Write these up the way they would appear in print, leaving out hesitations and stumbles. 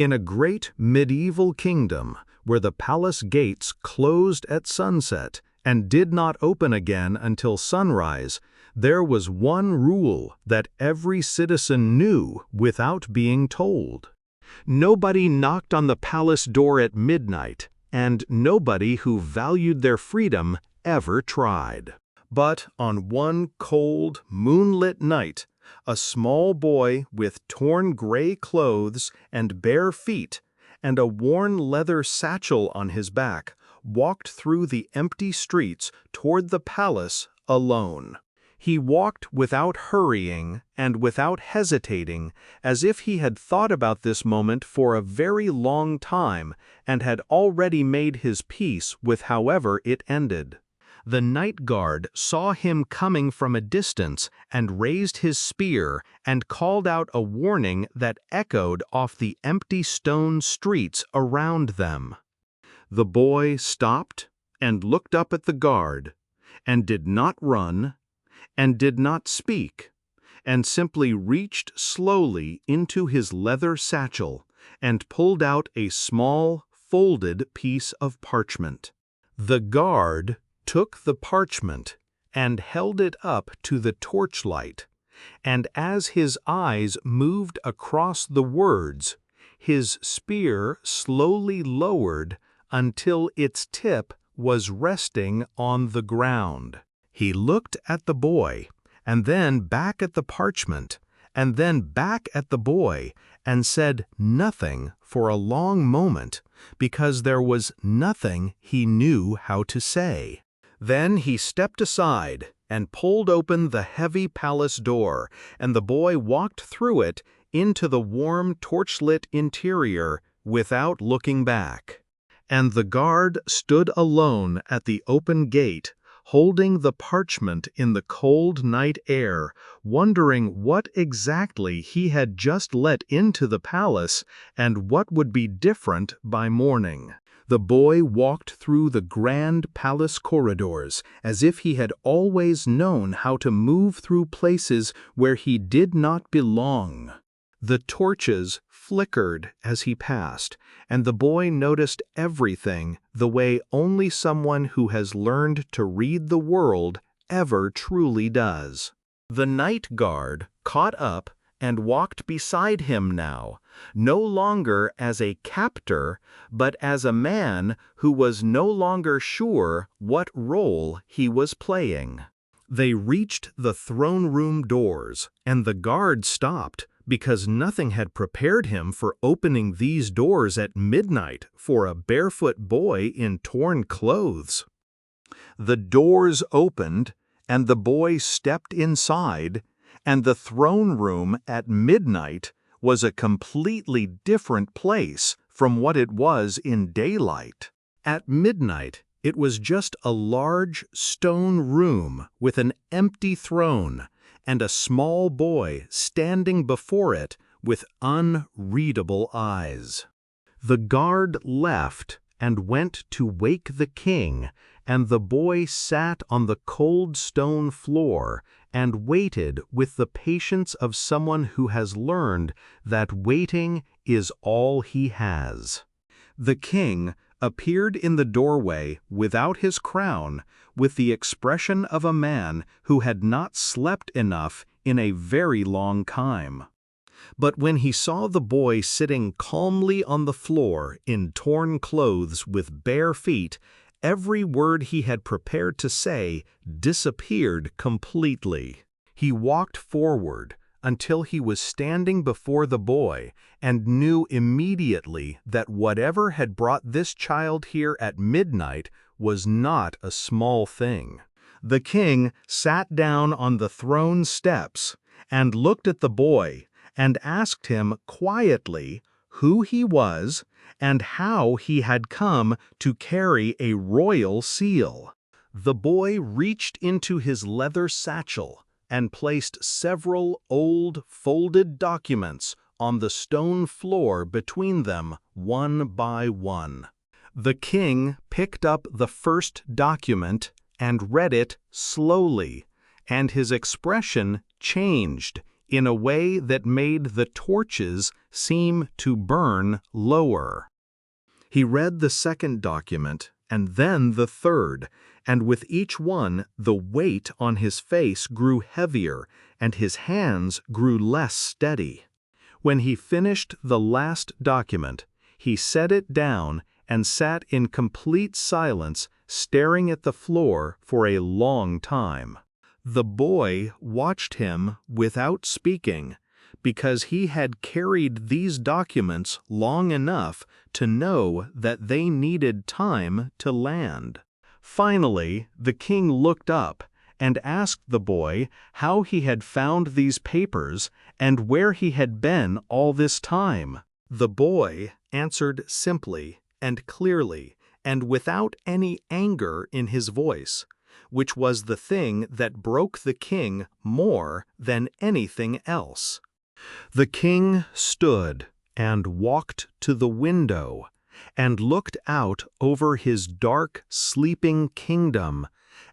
In a great medieval kingdom, where the palace gates closed at sunset and did not open again until sunrise, there was one rule that every citizen knew without being told. Nobody knocked on the palace door at midnight, and nobody who valued their freedom ever tried. But on one cold, moonlit night, a small boy with torn gray clothes and bare feet and a worn leather satchel on his back walked through the empty streets toward the palace alone. He walked without hurrying and without hesitating, as if he had thought about this moment for a very long time and had already made his peace with however it ended. The night guard saw him coming from a distance and raised his spear and called out a warning that echoed off the empty stone streets around them. The boy stopped and looked up at the guard, and did not run, and did not speak, and simply reached slowly into his leather satchel and pulled out a small, folded piece of parchment. The guard took the parchment and held it up to the torchlight, and as his eyes moved across the words, his spear slowly lowered until its tip was resting on the ground. He looked at the boy, and then back at the parchment, and then back at the boy, and said nothing for a long moment, because there was nothing he knew how to say. Then he stepped aside and pulled open the heavy palace door, and the boy walked through it into the warm torchlit interior without looking back. And the guard stood alone at the open gate, holding the parchment in the cold night air, wondering what exactly he had just let into the palace and what would be different by morning. The boy walked through the grand palace corridors as if he had always known how to move through places where he did not belong. The torches flickered as he passed, and the boy noticed everything the way only someone who has learned to read the world ever truly does. The night guard caught up and walked beside him now, no longer as a captor, but as a man who was no longer sure what role he was playing. They reached the throne room doors, and the guard stopped, because nothing had prepared him for opening these doors at midnight for a barefoot boy in torn clothes. The doors opened, and the boy stepped inside, and the throne room at midnight was a completely different place from what it was in daylight. At midnight, it was just a large stone room with an empty throne, and a small boy standing before it with unreadable eyes. The guard left and went to wake the king, and the boy sat on the cold stone floor and waited with the patience of someone who has learned that waiting is all he has. The king appeared in the doorway without his crown, with the expression of a man who had not slept enough in a very long time. But when he saw the boy sitting calmly on the floor in torn clothes with bare feet, every word he had prepared to say disappeared completely. He walked forward until he was standing before the boy and knew immediately that whatever had brought this child here at midnight was not a small thing. The king sat down on the throne steps and looked at the boy and asked him quietly who he was and how he had come to carry a royal seal. The boy reached into his leather satchel and placed several old folded documents on the stone floor between them one by one. The king picked up the first document and read it slowly, and his expression changed in a way that made the torches seem to burn lower. He read the second document, and then the third, and with each one the weight on his face grew heavier, and his hands grew less steady. When he finished the last document, he set it down and sat in complete silence, staring at the floor for a long time. The boy watched him without speaking, because he had carried these documents long enough to know that they needed time to land. Finally, the king looked up and asked the boy how he had found these papers and where he had been all this time. The boy answered simply and clearly and without any anger in his voice, which was the thing that broke the king more than anything else. The king stood and walked to the window and looked out over his dark, sleeping kingdom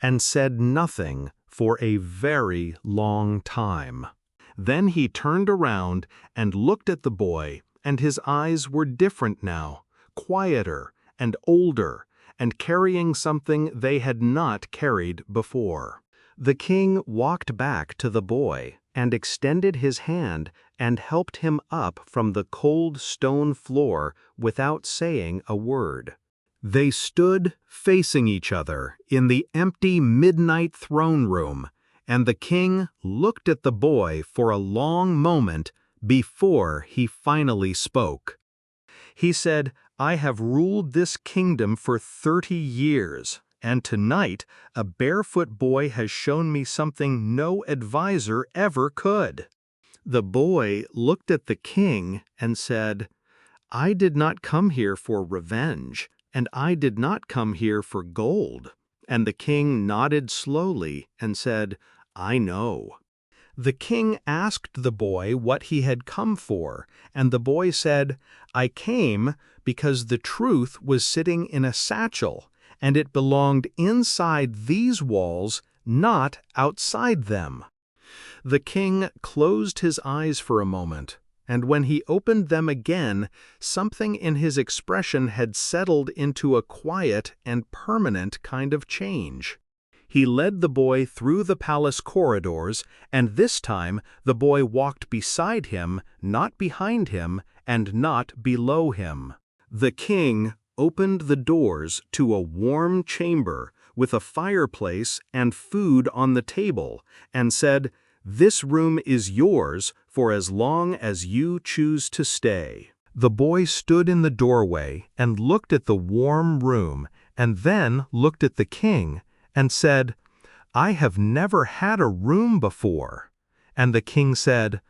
and said nothing for a very long time. Then he turned around and looked at the boy, and his eyes were different now, quieter and older, and carrying something they had not carried before. The king walked back to the boy and extended his hand and helped him up from the cold stone floor without saying a word. They stood facing each other in the empty midnight throne room, and the king looked at the boy for a long moment before he finally spoke. He said, "I have ruled this kingdom for 30 years, and tonight a barefoot boy has shown me something no advisor ever could." The boy looked at the king and said, "I did not come here for revenge, and I did not come here for gold." And the king nodded slowly and said, "I know." The king asked the boy what he had come for, and the boy said, "I came because the truth was sitting in a satchel, and it belonged inside these walls, not outside them." The king closed his eyes for a moment, and when he opened them again, something in his expression had settled into a quiet and permanent kind of change. He led the boy through the palace corridors, and this time the boy walked beside him, not behind him, and not below him. The king opened the doors to a warm chamber with a fireplace and food on the table, and said, "This room is yours for as long as you choose to stay." The boy stood in the doorway and looked at the warm room, and then looked at the king and said, "I have never had a room before." And the king said,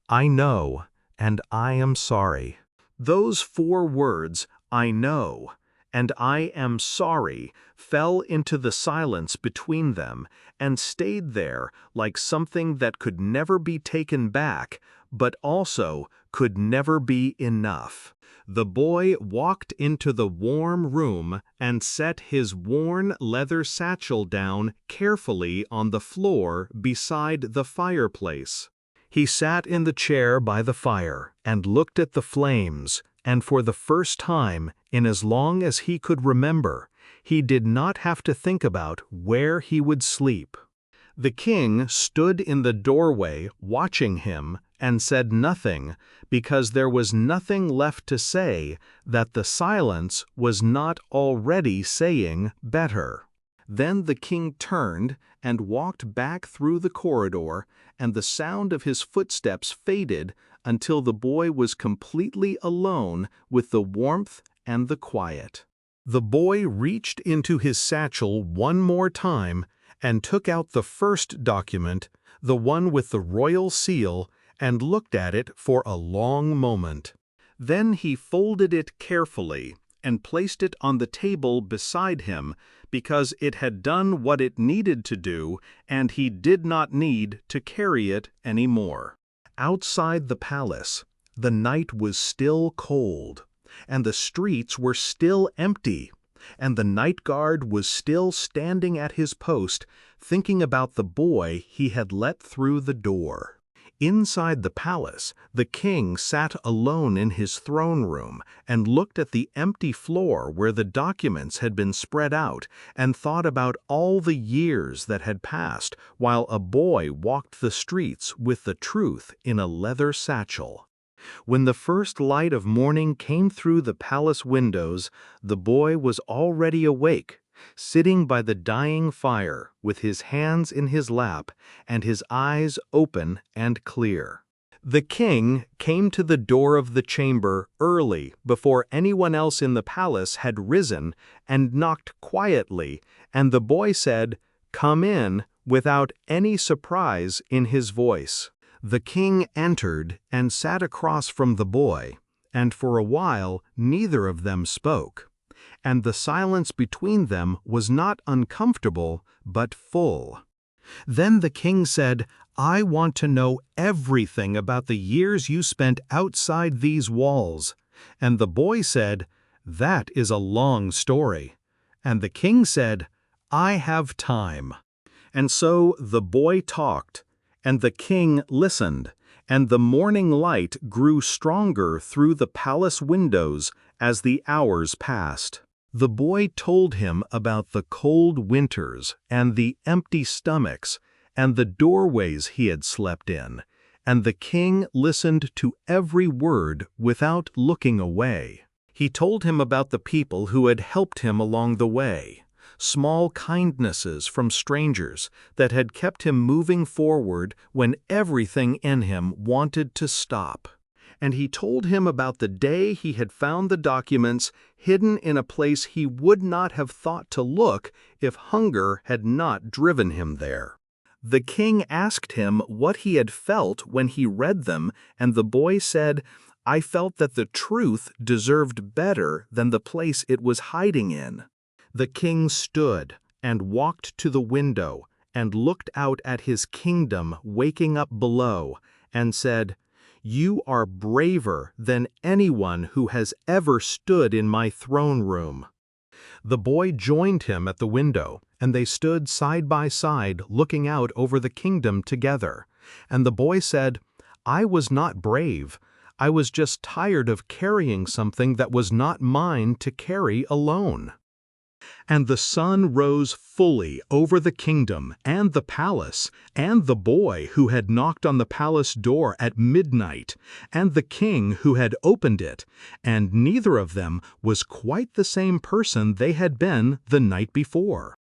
"I know, and I am sorry." Those 4 words, "I know," and "I am sorry," fell into the silence between them and stayed there like something that could never be taken back, but also could never be enough. The boy walked into the warm room and set his worn leather satchel down carefully on the floor beside the fireplace. He sat in the chair by the fire and looked at the flames, and for the first time in as long as he could remember, he did not have to think about where he would sleep. The king stood in the doorway watching him and said nothing, because there was nothing left to say that the silence was not already saying better. Then the king turned and walked back through the corridor, and the sound of his footsteps faded until the boy was completely alone with the warmth and the quiet. The boy reached into his satchel one more time and took out the first document, the one with the royal seal, and looked at it for a long moment. Then he folded it carefully and placed it on the table beside him, because it had done what it needed to do and he did not need to carry it any more. Outside the palace, the night was still cold, and the streets were still empty, and the night guard was still standing at his post, thinking about the boy he had let through the door. Inside the palace, the king sat alone in his throne room and looked at the empty floor where the documents had been spread out and thought about all the years that had passed while a boy walked the streets with the truth in a leather satchel. When the first light of morning came through the palace windows, the boy was already awake, sitting by the dying fire with his hands in his lap and his eyes open and clear. The king came to the door of the chamber early before anyone else in the palace had risen and knocked quietly, and the boy said, "Come in," without any surprise in his voice. The king entered and sat across from the boy, and for a while neither of them spoke. And the silence between them was not uncomfortable, but full. Then the king said, "I want to know everything about the years you spent outside these walls." And the boy said, "That is a long story." And the king said, "I have time." And so the boy talked, and the king listened, and the morning light grew stronger through the palace windows as the hours passed. The boy told him about the cold winters and the empty stomachs and the doorways he had slept in, and the king listened to every word without looking away. He told him about the people who had helped him along the way, small kindnesses from strangers that had kept him moving forward when everything in him wanted to stop. And he told him about the day he had found the documents hidden in a place he would not have thought to look if hunger had not driven him there. The king asked him what he had felt when he read them, and the boy said, "I felt that the truth deserved better than the place it was hiding in." The king stood and walked to the window and looked out at his kingdom waking up below and said, "You are braver than anyone who has ever stood in my throne room." The boy joined him at the window, and they stood side by side looking out over the kingdom together. And the boy said, "I was not brave. I was just tired of carrying something that was not mine to carry alone." And the sun rose fully over the kingdom and the palace, and the boy who had knocked on the palace door at midnight, and the king who had opened it, and neither of them was quite the same person they had been the night before.